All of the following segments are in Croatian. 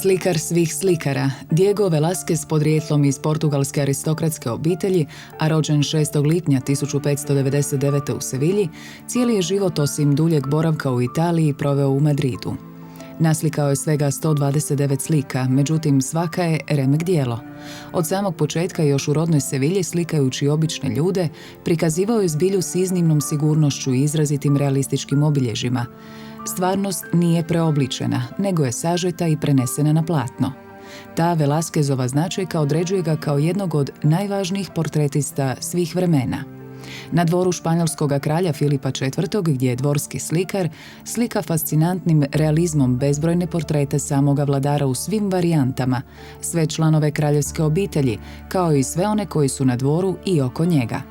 Slikar svih slikara, Diego Velázquez podrijetlom iz portugalske aristokratske obitelji, a rođen 6. lipnja 1599. u Sevilji, cijeli je život osim duljeg boravka u Italiji proveo u Madridu. Naslikao je svega 129 slika, međutim svaka je remek djelo. Od samog početka još u rodnoj Sevilji, slikajući obične ljude, prikazivao je zbilju s iznimnom sigurnošću i izrazitim realističkim obilježjima. Stvarnost nije preobličena, nego je sažeta i prenesena na platno. Ta Velázquezova značajka određuje ga kao jednog od najvažnijih portretista svih vremena. Na dvoru španjolskog kralja Filipa IV, gdje je dvorski slikar, slika fascinantnim realizmom bezbrojne portrete samoga vladara u svim varijantama, sve članove kraljevske obitelji, kao i sve one koji su na dvoru i oko njega.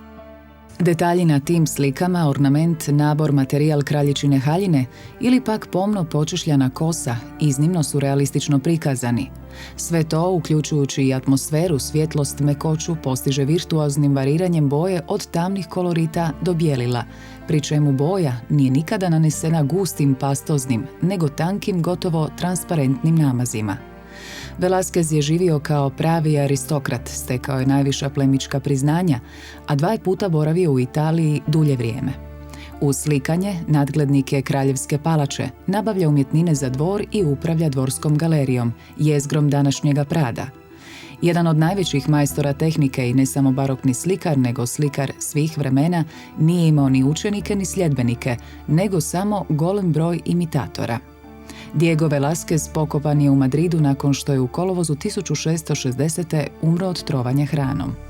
Detalji na tim slikama, ornament, nabor, materijal kraljičine haljine ili pak pomno počešljana kosa iznimno su realistično prikazani. Sve to, uključujući i atmosferu, svjetlost, mekoću, postiže virtuoznim variranjem boje od tamnih kolorita do bijelila, pri čemu boja nije nikada nanesena gustim pastoznim, nego tankim, gotovo transparentnim namazima. Velázquez je živio kao pravi aristokrat, stekao je najviša plemićka priznanja, a 2 puta boravio u Italiji dulje vrijeme. Uz slikanje, nadglednik je kraljevske palače, nabavlja umjetnine za dvor i upravlja dvorskom galerijom, jezgrom današnjega Prada. Jedan od najvećih majstora tehnike i ne samo barokni slikar, nego slikar svih vremena, nije imao ni učenike ni sljedbenike, nego samo golem broj imitatora. Diego Velázquez pokopan je u Madridu nakon što je u kolovozu 1660. umro od trovanja hranom.